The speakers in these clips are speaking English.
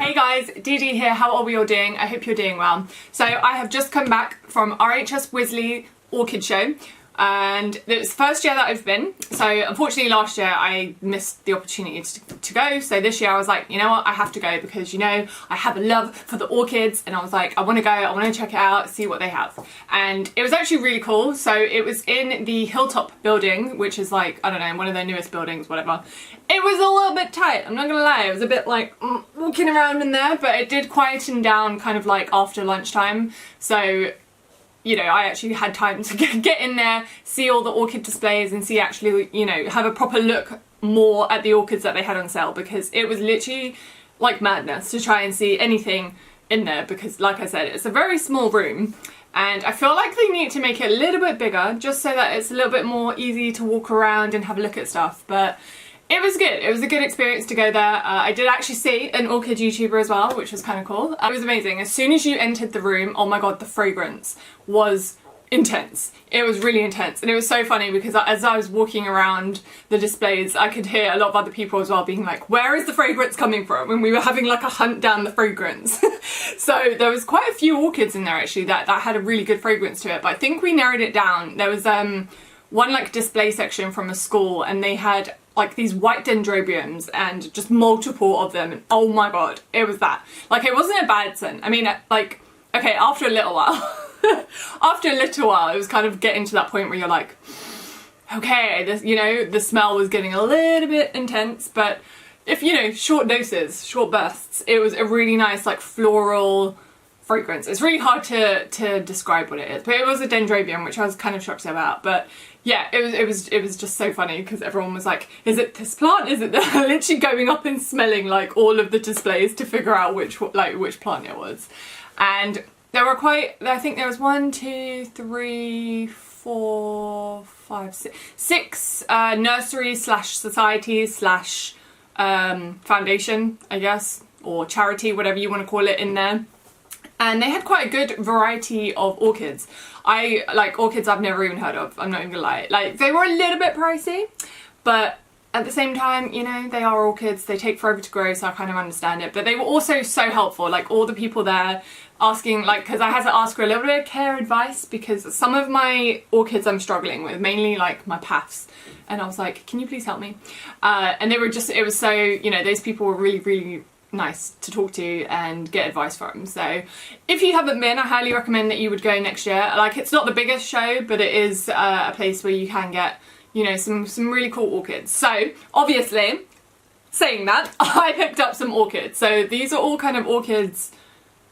Hey guys, Dee here, how are we all doing? I hope you're doing well. So I have just come back from RHS Wisley Orchid Show and it's the first year that I've been. So unfortunately last year I missed the opportunity to go. So this year I was like, you know what, I have to go because, you know, I have a love for the orchids and I was like, I want to go, I want to check it out, see what they have. And it was actually really cool. So it was in the Hilltop building, which is like, I don't know, one of their newest buildings, whatever. It was a little bit tight, I'm not gonna lie. It was a bit like walking around in there, but it did quieten down kind of like after lunchtime. So, you know, I actually had time to get in there, see all the orchid displays and see actually, you know, have a proper look more at the orchids that they had on sale, because it was literally like madness to try and see anything in there because, like I said, it's a very small room and I feel like they need to make it a little bit bigger just so that it's a little bit more easy to walk around and have a look at stuff. But it was good. It was a good experience to go there. I did actually see an orchid YouTuber as well, which was kind of cool. It was amazing. As soon as you entered the room, oh my god, the fragrance was intense. It was really intense. And it was so funny because as I was walking around the displays, I could hear a lot of other people as well being like, where is the fragrance coming from? And we were having like a hunt down the fragrance. So there was quite a few orchids in there actually that had a really good fragrance to it. But I think we narrowed it down. There was one like display section from a school and they had like these white dendrobiums and just multiple of them, and oh my god, it was that. Like, it wasn't a bad scent. I mean, like, okay, after a little while, after a little while, it was kind of getting to that point where you're like, okay, this, you know, the smell was getting a little bit intense, but if, you know, short doses, short bursts, it was a really nice, like, floral fragrance. It's really hard to describe what it is, but it was a dendrobium, which I was kind of shocked about. But yeah, it was just so funny because everyone was like, is it this plant? Is it that? Literally going up and smelling like all of the displays to figure out which plant it was. And there were I think there was 1, 2, 3, 4, 5, 6 nurseries slash societies slash foundation, I guess, or charity, whatever you want to call it, in there. And they had quite a good variety of orchids. I like orchids I've never even heard of, I'm not even gonna lie. Like, they were a little bit pricey, but at the same time, you know, they are orchids, they take forever to grow, so I kind of understand it. But they were also so helpful, like all the people there asking, like, because I had to ask for a little bit of care advice because some of my orchids I'm struggling with, mainly like my paths. And I was like, can you please help me? And they were just, it was so, you know, those people were really, really nice to talk to and get advice from. So if you haven't been, I highly recommend that you would go next year. Like, it's not the biggest show, but it is a place where you can get, you know, some really cool orchids. So obviously, saying that, I picked up some orchids. So these are all kind of orchids,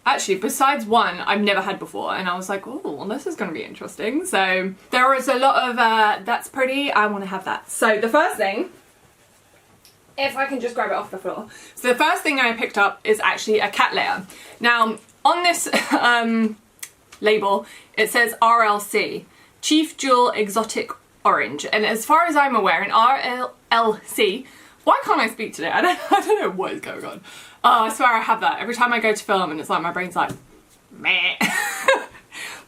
actually, besides one I've never had before, and I was like, oh, well, this is going to be interesting. So there was a lot of that's pretty, I want to have that. So the first thing, if I can just grab it off the floor. So the first thing I picked up is actually a Cattleya. Now, on this label, it says RLC, Chief Jewel Exotic Orange. And as far as I'm aware, in RLC, why can't I speak today? I don't know what is going on. Oh, I swear I have that. Every time I go to film and it's like, my brain's like, meh.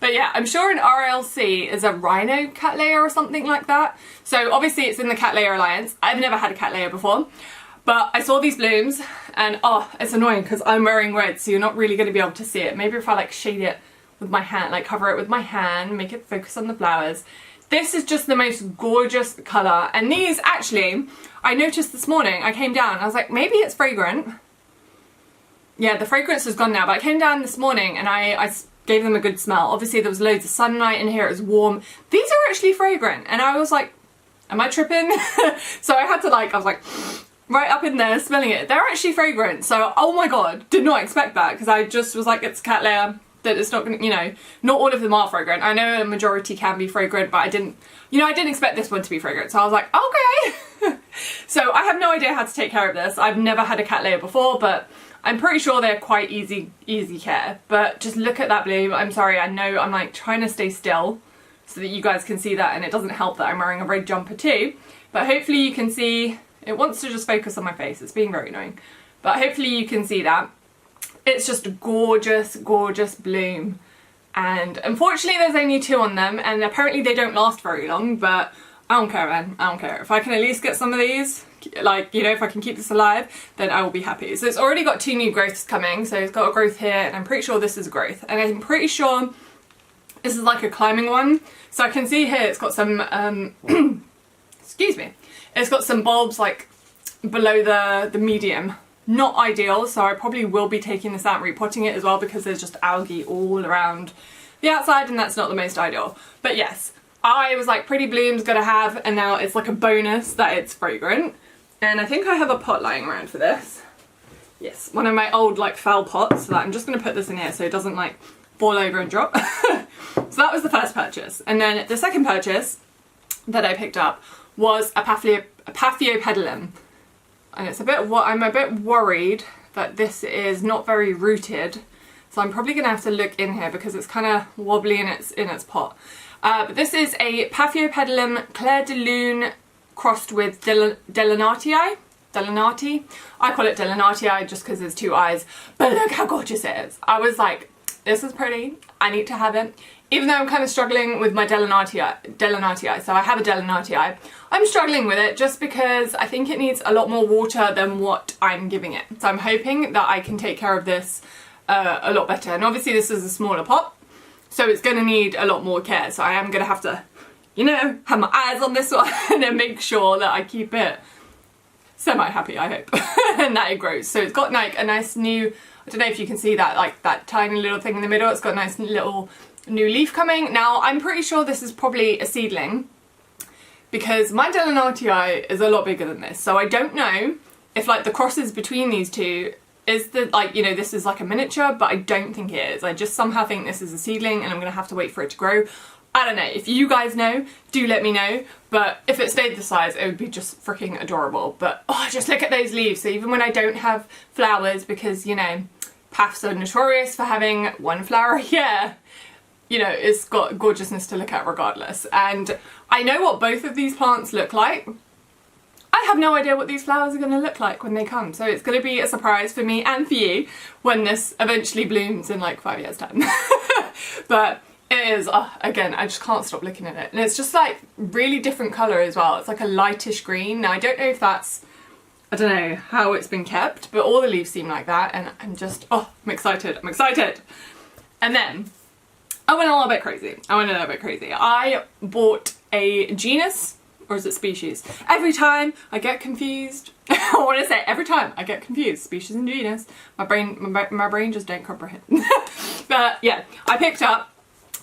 But yeah, I'm sure an RLC is a rhino Cattleya or something like that. So obviously it's in the Cattleya Alliance. I've never had a Cattleya before, but I saw these blooms and oh, it's annoying because I'm wearing red, so you're not really going to be able to see it. Maybe if I like shade it with my hand, like cover it with my hand, make it focus on the flowers. This is just the most gorgeous colour. And these actually, I noticed this morning, I came down, I was like, maybe it's fragrant. Yeah, the fragrance is gone now, but I came down this morning and I gave them a good smell. Obviously there was loads of sunlight in here, it was warm. These are actually fragrant, and I was like, am I tripping? So I had to like, I was like, right up in there smelling it. They're actually fragrant, so oh my god, did not expect that, because I just was like, it's Cattleya, that it's not gonna, you know, not all of them are fragrant. I know a majority can be fragrant, but I didn't, you know, I didn't expect this one to be fragrant, so I was like, okay. So I have no idea how to take care of this. I've never had a Cattleya before, but I'm pretty sure they're quite easy care. But just look at that bloom. I'm sorry, I know I'm like trying to stay still so that you guys can see that, and it doesn't help that I'm wearing a red jumper too. But hopefully you can see, it wants to just focus on my face. It's being very annoying. But hopefully you can see that. It's just a gorgeous, gorgeous bloom. And unfortunately there's only 2 on them, and apparently they don't last very long, but I don't care, man. I don't care. If I can at least get some of these, like, you know, if I can keep this alive, then I will be happy. So it's already got 2 new growths coming. So it's got a growth here, and I'm pretty sure this is a growth. And I'm pretty sure this is like a climbing one. So I can see here it's got some, excuse me, it's got some bulbs like below the medium. Not ideal, so I probably will be taking this out and repotting it as well, because there's just algae all around the outside, and that's not the most ideal. But yes, I was like, Pretty Bloom's gotta have, and now it's like a bonus that it's fragrant. And I think I have a pot lying around for this. Yes, one of my old like foul pots, so that I'm just gonna put this in here so it doesn't like fall over and drop. So that was the first purchase. And then the second purchase that I picked up was a Paphiopedilum. And it's a bit, I'm a bit worried that this is not very rooted. So I'm probably gonna have to look in here because it's kind of wobbly in its pot. But this is a Paphiopedilum Clair de Lune crossed with Delenatii. Delenati. I call it Delenatii just because there's 2 eyes. But look how gorgeous it is. I was like, this is pretty. I need to have it. Even though I'm kind of struggling with my Delenatii, so I have a Delenatii, I'm struggling with it just because I think it needs a lot more water than what I'm giving it. So I'm hoping that I can take care of this a lot better. And obviously this is a smaller pot, so it's going to need a lot more care. So I am going to have to, you know, have my eyes on this one and make sure that I keep it semi-happy, I hope, and that it grows. So it's got like a nice new, I don't know if you can see that, like that tiny little thing in the middle, it's got a nice little new leaf coming. Now I'm pretty sure this is probably a seedling because my Delenatii is a lot bigger than this, so I don't know if like the crosses between these two is the, like, you know, this is like a miniature, but I don't think it is. I just somehow think this is a seedling and I'm gonna have to wait for it to grow. I don't know, if you guys know, do let me know, but if it stayed the size, it would be just freaking adorable. But oh, just look at those leaves. So even when I don't have flowers, because, you know, Paphs are notorious for having 1 flower a year, you know, it's got gorgeousness to look at regardless. And I know what both of these plants look like. I have no idea what these flowers are going to look like when they come. So it's going to be a surprise for me and for you when this eventually blooms in like 5 years time. But it is, again, I just can't stop looking at it. And it's just like really different colour as well. It's like a lightish green. Now I don't know if that's, I don't know how it's been kept, but all the leaves seem like that. And I'm just, oh, I'm excited. I'm excited. And then I went a little bit crazy. I bought a genus, or is it species? Every time I get confused, I want to say every time I get confused, species and genus, my brain just don't comprehend. But yeah, I picked up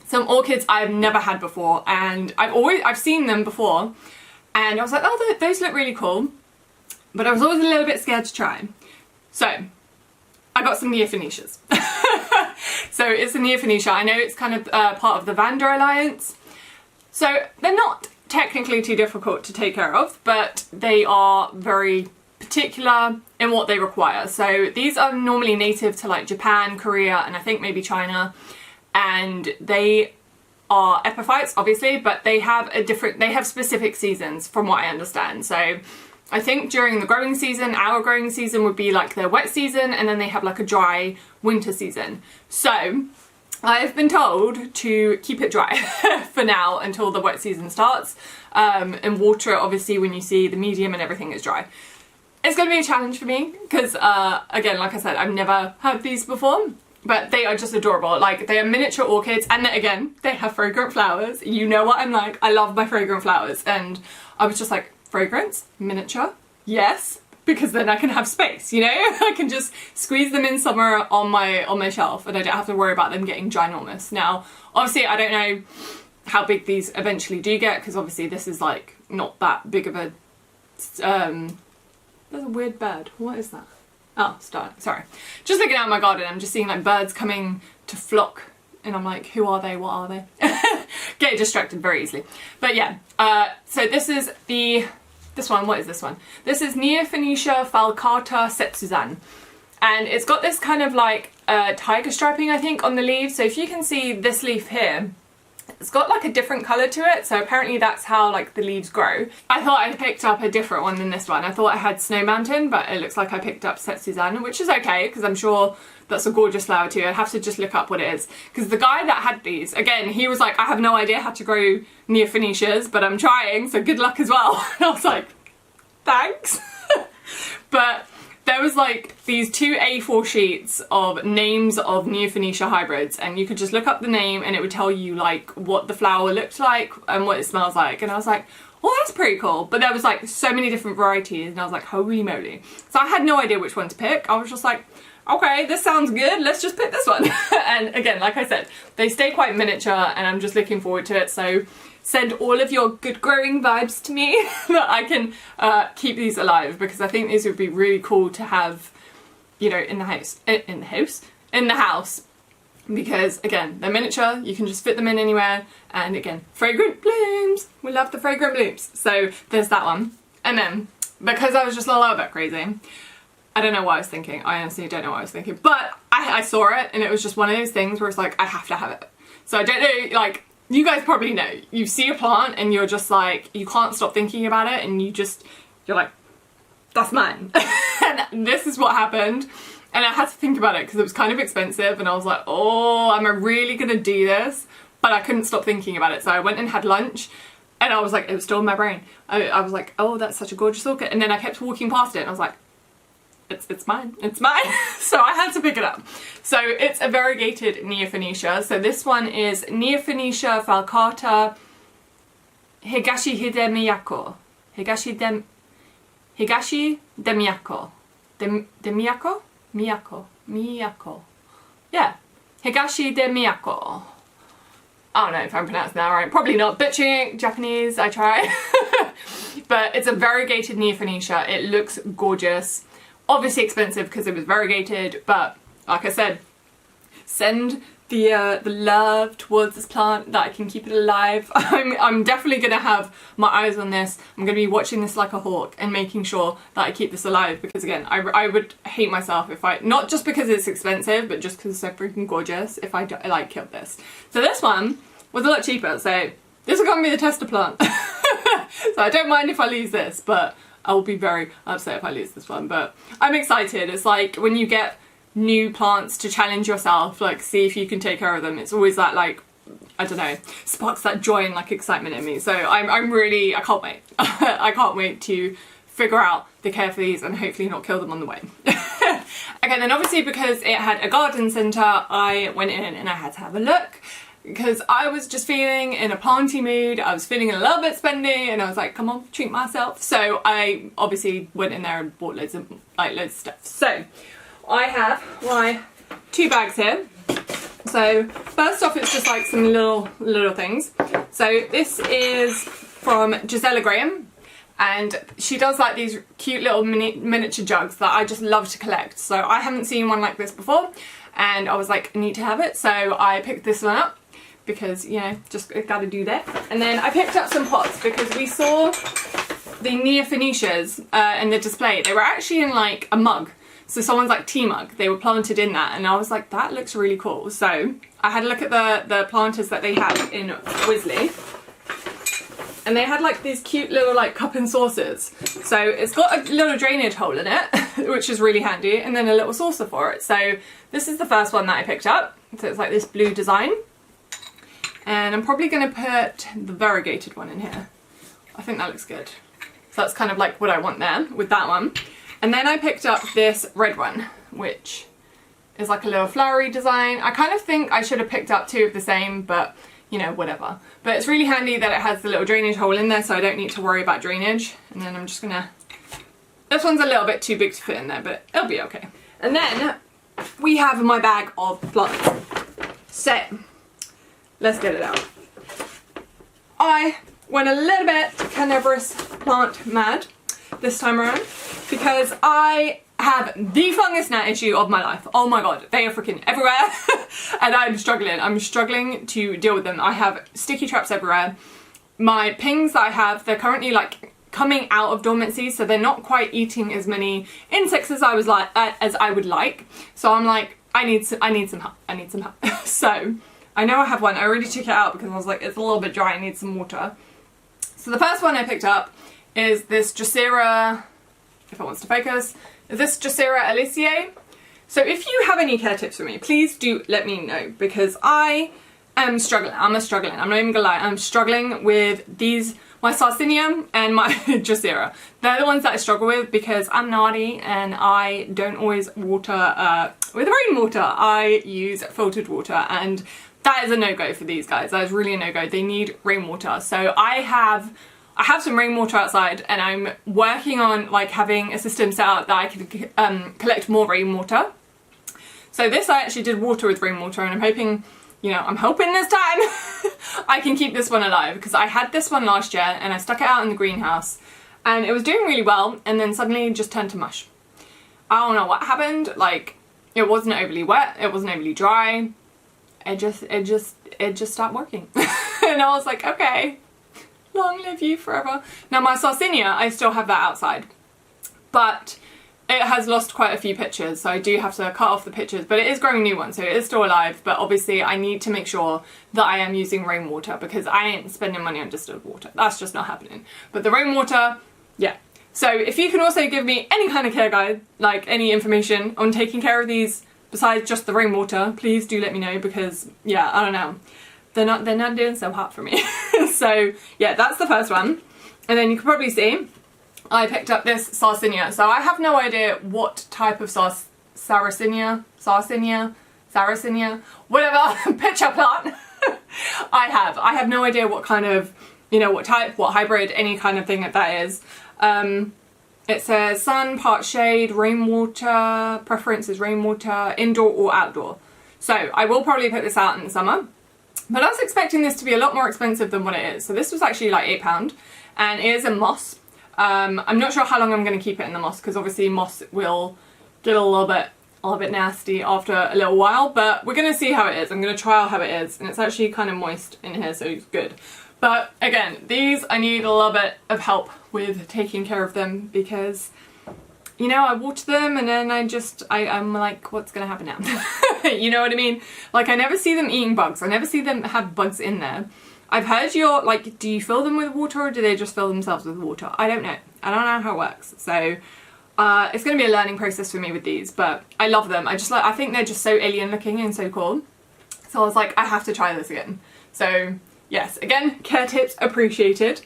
some orchids I've never had before, and I've seen them before, and I was like, oh, those look really cool, but I was always a little bit scared to try. So I got some Neophoenicias. So it's a Neophoenicia. I know it's kind of part of the Vanda Alliance, so they're not technically too difficult to take care of, but they are very particular in what they require. So these are normally native to like Japan, Korea, and I think maybe China. And they are epiphytes, obviously, but they have specific seasons from what I understand. So I think during the growing season, our growing season would be like their wet season, and then they have like a dry winter season. So I've been told to keep it dry for now until the wet season starts, and water it obviously when you see the medium and everything is dry. It's going to be a challenge for me because, again, like I said, I've never had these before. But they are just adorable. Like, they are miniature orchids, and again, they have fragrant flowers. You know what I'm like. I love my fragrant flowers. And I was just like, fragrance? Miniature? Yes. Because then I can have space, you know? I can just squeeze them in somewhere on my shelf, and I don't have to worry about them getting ginormous. Now, obviously, I don't know how big these eventually do get, because obviously this is like not that big of a... there's a weird bird. What is that? Oh, sorry. Just looking out my garden, I'm just seeing like birds coming to flock, and I'm like, who are they? What are they? Get distracted very easily. But yeah, so this is this one. What is this one? This is Neophoenicia falcata Setsuzan, and it's got this kind of like tiger striping, I think, on the leaves. So if you can see this leaf here, It's got like a different colour to it, so apparently that's how like the leaves grow. I thought I picked up a different one than this one. I thought I had Snow Mountain, but it looks like I picked up Set Suzanne, which is okay because I'm sure that's a gorgeous flower too. I'd have to just look up what it is, because the guy that had these, again, he was like, I have no idea how to grow Neophenicias, but I'm trying, so good luck as well. And I was like, thanks. But there was like these 2 A4 sheets of names of Neophenecia hybrids, and you could just look up the name and it would tell you like what the flower looked like and what it smells like. And I was like, well, that's pretty cool. But there was like so many different varieties and I was like, holy moly. So I had no idea which one to pick. I was just like, okay, this sounds good, let's just pick this one. And again, like I said, they stay quite miniature and I'm just looking forward to it. So send all of your good growing vibes to me that I can keep these alive, because I think these would be really cool to have, you know, in the house, because again, they're miniature, you can just fit them in anywhere, and again, fragrant blooms, we love the fragrant blooms. So there's that one. And then, because I was just a little bit crazy, I don't know what I was thinking, I honestly don't know what I was thinking, but I saw it and it was just one of those things where it's like, I have to have it. So I don't know, like, you guys probably know, you see a plant and you're just like, you can't stop thinking about it, and you're like, that's mine. And this is what happened. And I had to think about it because it was kind of expensive, and I was like, oh, am I really gonna do this? But I couldn't stop thinking about it. So I went and had lunch and I was like, it was still in my brain. I was like, oh, that's such a gorgeous orchid. And then I kept walking past it and I was like, it's mine, it's mine. So I had to pick it up. So it's a variegated Neophenecia. So this one is Neophenecia falcata Higashi Hidemiyako. Higashi Demiyako. Demiyako? Miyako. Yeah. Higashi Demiyako. I don't know if I'm pronouncing that right. Probably not. Butchering Japanese, I try. But it's a variegated Neophenecia. It looks gorgeous. Obviously expensive because it was variegated, but like I said, send the love towards this plant that I can keep it alive. I'm definitely gonna have my eyes on this. I'm gonna be watching this like a hawk and making sure that I keep this alive, because again, I would hate myself if I, not just because it's expensive, but just because it's so freaking gorgeous, if I like killed this. So this one was a lot cheaper, so this is gonna be the tester plant. So I don't mind if I lose this, but I will be very upset if I lose this one. But I'm excited. It's like when you get new plants to challenge yourself, like see if you can take care of them. It's always that, like, I don't know, sparks that joy and like excitement in me. So I'm really, I can't wait. I can't wait to figure out the care for these and hopefully not kill them on the way. Okay, then obviously because it had a garden centre, I went in and I had to have a look, because I was just feeling in a planty mood. I was feeling a little bit spendy and I was like, come on, treat myself. So I obviously went in there and bought loads of stuff. So I have my 2 bags here. So first off, it's just like some little things. So this is from Gisela Graham, and she does like these cute little miniature jugs that I just love to collect. So I haven't seen one like this before, and I was like, I need to have it. So I picked this one up because, you know, just gotta do that. And then I picked up some pots because we saw the Neophenecias in the display. They were actually in like a mug. So someone's like tea mug, they were planted in that, and I was like, that looks really cool. So I had a look at the planters that they have in Wisley, and they had like these cute little like cup and saucers. So it's got a little drainage hole in it, which is really handy, and then a little saucer for it. So this is the first one that I picked up. So it's like this blue design, and I'm probably going to put the variegated one in here. I think that looks good. So that's kind of like what I want there with that one. And then I picked up this red one, which is like a little flowery design. I kind of think I should have picked up 2 of the same, but you know, whatever. But it's really handy that it has the little drainage hole in there, so I don't need to worry about drainage. And then I'm just gonna, this one's a little bit too big to fit in there, but it'll be okay. And then we have my bag of plants. So let's get it out. I went a little bit carnivorous plant mad this time around, because I have the fungus gnat issue of my life. Oh my god, they are freaking everywhere. And I'm struggling to deal with them. I have sticky traps everywhere. My pings that I have, they're currently like coming out of dormancy, so they're not quite eating as many insects as I would like. So I'm like, I need some help. So I know I have one. I already took it out because I was like, it's a little bit dry, I need some water. So the first one I picked up is this Drosera, if it wants to focus, is this Drosera Alicia. So if you have any care tips for me, please do let me know, because I am struggling. I'm not even gonna lie, I'm struggling with these, my Sarsinia and my Drosera. They're the ones that I struggle with because I'm naughty and I don't always water with rainwater. I use filtered water, and that is a no-go for these guys. That is really a no-go. They need rainwater. So I have some rainwater outside, and I'm working on like having a system set up that I can collect more rainwater. So this I actually did water with rainwater, and I'm hoping, you know, I'm hoping this time I can keep this one alive, because I had this one last year and I stuck it out in the greenhouse and it was doing really well, and then suddenly it just turned to mush. I don't know what happened. Like, it wasn't overly wet, it wasn't overly dry. It just stopped working. And I was like, okay, long live you forever. Now my Sarsinia, I still have that outside, but it has lost quite a few pitchers, so I do have to cut off the pitchers, but it is growing new ones, so it is still alive. But obviously I need to make sure that I am using rainwater, because I ain't spending money on distilled water. That's just not happening. But the rainwater, yeah. So if you can also give me any kind of care guide, like any information on taking care of these besides just the rainwater, please do let me know, because yeah, I don't know. They're not doing so hot for me. So yeah, that's the first one. And then you can probably see I picked up this Sarsinia. So I have no idea what type of Sarsinia, whatever pitcher plant I have. I have no idea what kind of, you know, what type, what hybrid, any kind of thing that is. It says sun, part shade, rainwater, preference is rainwater, indoor or outdoor. So I will probably put this out in the summer, but I was expecting this to be a lot more expensive than what it is. So this was actually like £8, and it is a moss. I'm not sure how long I'm going to keep it in the moss, because obviously moss will get a little bit nasty after a little while, but we're going to see how it is. I'm going to try out how it is, and it's actually kind of moist in here, so it's good. But again, these I need a little bit of help with taking care of them, because, you know, I water them and then I'm like, what's going to happen now? You know what I mean? Like, I never see them eating bugs. I never see them have bugs in there. I've heard you're like, do you fill them with water, or do they just fill themselves with water? I don't know. I don't know how it works. So it's going to be a learning process for me with these, but I love them. I think they're just so alien looking and so cool. So I was like, I have to try this again. So yes, again, care tips appreciated.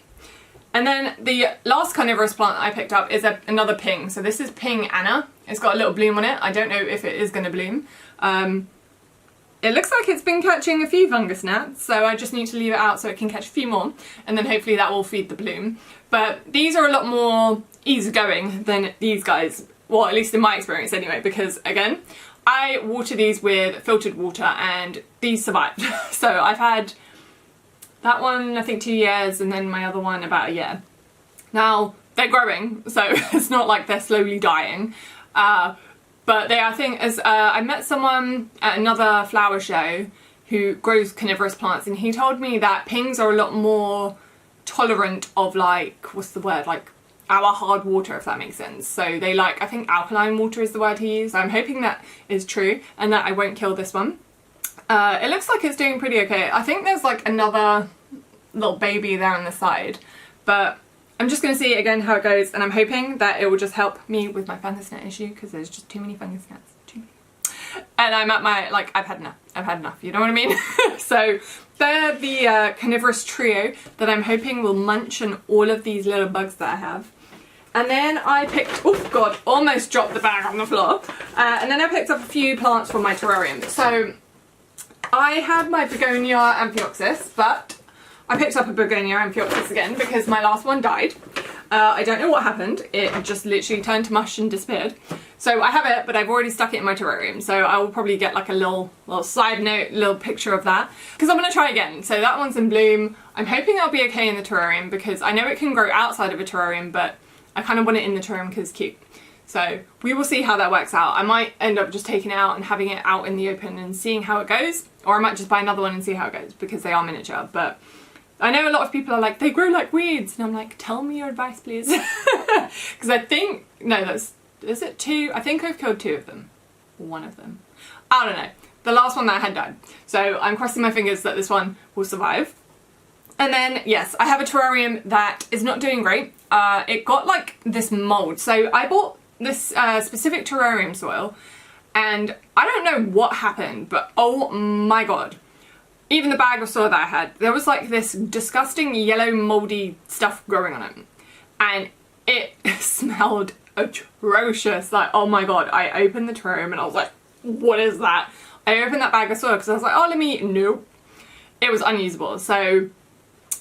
And then the last carnivorous plant I picked up is another ping. So this is Ping Anna. It's got a little bloom on it. I don't know if it is going to bloom. It looks like it's been catching a few fungus gnats, so I just need to leave it out so it can catch a few more, and then hopefully that will feed the bloom. But these are a lot more easygoing than these guys, well, at least in my experience anyway, because again, I water these with filtered water and these survived. So I've had that one, I think 2 years, and then my other one about a year. Now, they're growing, so it's not like they're slowly dying. But they, I think, as I met someone at another flower show who grows carnivorous plants, and he told me that pings are a lot more tolerant of, like, what's the word, like our hard water, if that makes sense. So they like, I think alkaline water is the word he used. I'm hoping that is true and that I won't kill this one. It looks like it's doing pretty okay. I think there's like another little baby there on the side, but I'm just going to see again how it goes, and I'm hoping that it will just help me with my fungus gnat issue, because there's just too many fungus gnats, too many. And I'm at my, like, I've had enough, you know what I mean? So they're the carnivorous trio that I'm hoping will munch on all of these little bugs that I have. And then I picked, oh god, almost dropped the bag on the floor. And then I picked up a few plants from my terrarium. So I had my begonia amphioxus, but I picked up a begonia amphioxus again because my last one died. I don't know what happened. It just literally turned to mush and disappeared. So I have it, but I've already stuck it in my terrarium. So I will probably get like a little side note, little picture of that, because I'm going to try again. So that one's in bloom. I'm hoping I'll be okay in the terrarium, because I know it can grow outside of a terrarium, but I kind of want it in the terrarium because it's cute. So we will see how that works out. I might end up just taking it out and having it out in the open and seeing how it goes. Or I might just buy another one and see how it goes, because they are miniature. But I know a lot of people are like, they grow like weeds. And I'm like, tell me your advice, please. Because I think, no, is it two? I think I've killed two of them. One of them. I don't know. the last one that I had died. So I'm crossing my fingers that this one will survive. And then, yes, I have a terrarium that is not doing great. It got like this mold. So I bought this specific terrarium soil, and I don't know what happened, but oh my god. Even the bag of soil that I had, there was like this disgusting yellow moldy stuff growing on it. And it smelled atrocious. Like, oh my god. I opened the terrarium and I was like, what is that? I opened that bag of soil because I was like, oh, let me eat. Nope. It was unusable. So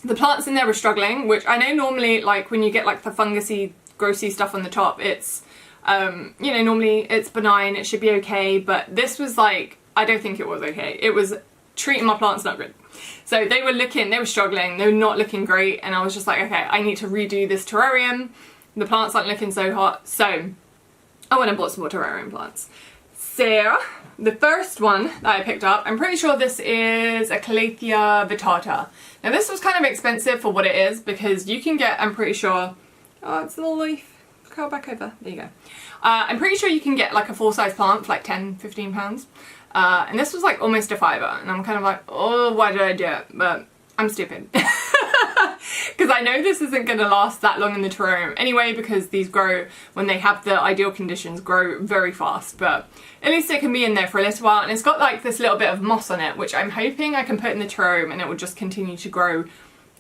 the plants in there were struggling, which I know normally, like when you get like the fungusy, grossy stuff on the top, it's, you know, normally it's benign, it should be okay. But this was like, I don't think it was okay. It was treating my plants not good. So they were struggling, they were not looking great, and I was just like, okay, I need to redo this terrarium. The plants aren't looking so hot, so I went and bought some more terrarium plants. So the first one that I picked up, I'm pretty sure this is a Calathea vittata. Now this was kind of expensive for what it is, because you can get, I'm pretty sure, oh, it's a little leaf, curl back over, there you go. I'm pretty sure you can get like a full-size plant for like 10, 15 pounds. And this was like almost a £5, and I'm kind of like, oh, why did I do it? But I'm stupid. Because I know this isn't going to last that long in the terrarium anyway, because these grow, when they have the ideal conditions, grow very fast. But at least it can be in there for a little while, and it's got like this little bit of moss on it, which I'm hoping I can put in the terrarium and it will just continue to grow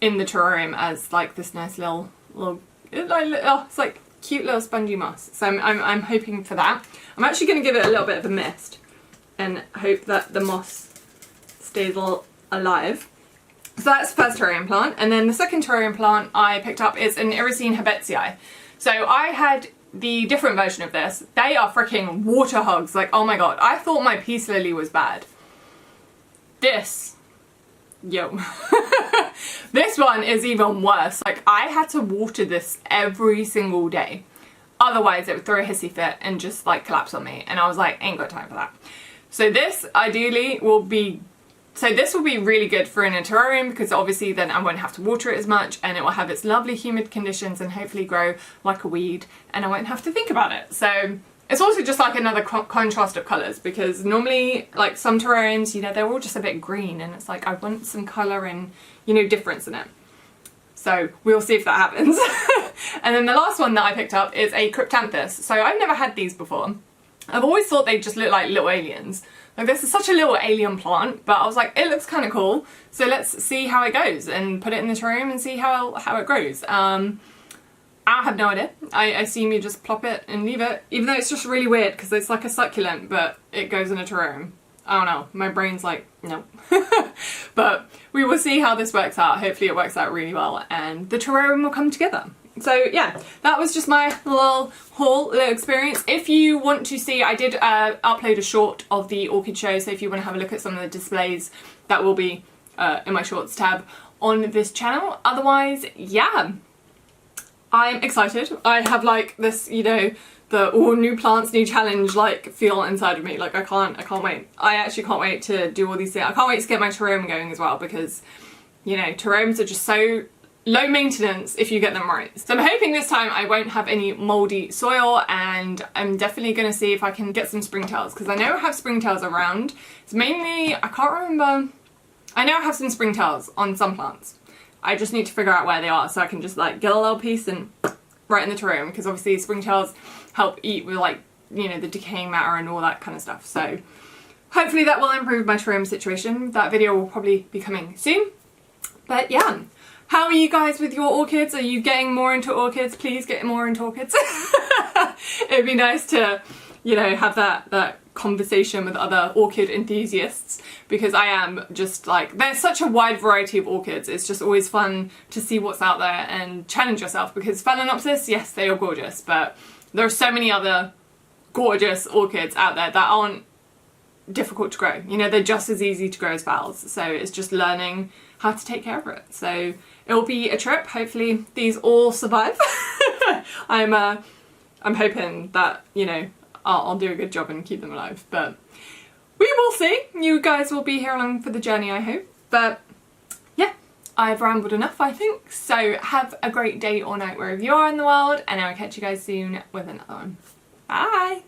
in the terrarium as like this nice little it's like cute little spongy moss. So I'm hoping for that. I'm actually going to give it a little bit of a mist and hope that the moss stays all alive. So that's the first terrarium plant, and then the second terrarium plant I picked up is an Irisine Herbetzii. So I had the different version of this. They are freaking water hogs, like oh my god. I thought my peace lily was bad. This, yo. This one is even worse. Like I had to water this every single day. Otherwise it would throw a hissy fit and just like collapse on me, and I was like, ain't got time for that. So this ideally will be, this will be really good for in a terrarium, because obviously then I won't have to water it as much, and it will have its lovely humid conditions and hopefully grow like a weed, and I won't have to think about it. So it's also just like another contrast of colours, because normally like some terrariums, you know, they're all just a bit green, and it's like I want some colour and, you know, difference in it. So we'll see if that happens. And then the last one that I picked up is a Cryptanthus. So I've never had these before. I've always thought they just look like little aliens. Like this is such a little alien plant, but I was like, it looks kind of cool. So let's see how it goes and put it in the terrarium and see how it grows. I have no idea. I assume you just plop it and leave it, even though it's just really weird because it's like a succulent, but it goes in a terrarium. I don't know. My brain's like, no. But we will see how this works out. Hopefully it works out really well and the terrarium will come together. So yeah, that was just my little haul, little experience. If you want to see, I did upload a short of the orchid show, so if you want to have a look at some of the displays, that will be in my shorts tab on this channel. Otherwise, yeah, I'm excited. I have like this, you know, the all new plants, new challenge like feel inside of me. Like I can't wait. I actually can't wait to do all these things. I can't wait to get my terrarium going as well, because, you know, terrariums are just so low maintenance if you get them right. So I'm hoping this time I won't have any mouldy soil, and I'm definitely going to see if I can get some springtails, because I know I have springtails around. It's mainly, I can't remember, I know I have some springtails on some plants. I just need to figure out where they are so I can just like get a little piece and right in the terrarium, because obviously springtails help eat with like, you know, the decaying matter and all that kind of stuff. So hopefully that will improve my terrarium situation. That video will probably be coming soon. But yeah. How are you guys with your orchids? Are you getting more into orchids? Please get more into orchids. It'd be nice to, you know, have that conversation with other orchid enthusiasts, because I am just like, there's such a wide variety of orchids. It's just always fun to see what's out there and challenge yourself, because Phalaenopsis, yes, they are gorgeous, but there are so many other gorgeous orchids out there that aren't difficult to grow. You know, they're just as easy to grow as phals. So it's just learning how to take care of it. So it'll be a trip. Hopefully these all survive. I'm hoping that, you know, I'll do a good job and keep them alive, but we will see. You guys will be here along for the journey, I hope. But yeah, I've rambled enough, I think. So have a great day or night wherever you are in the world, and I'll catch you guys soon with another one. Bye!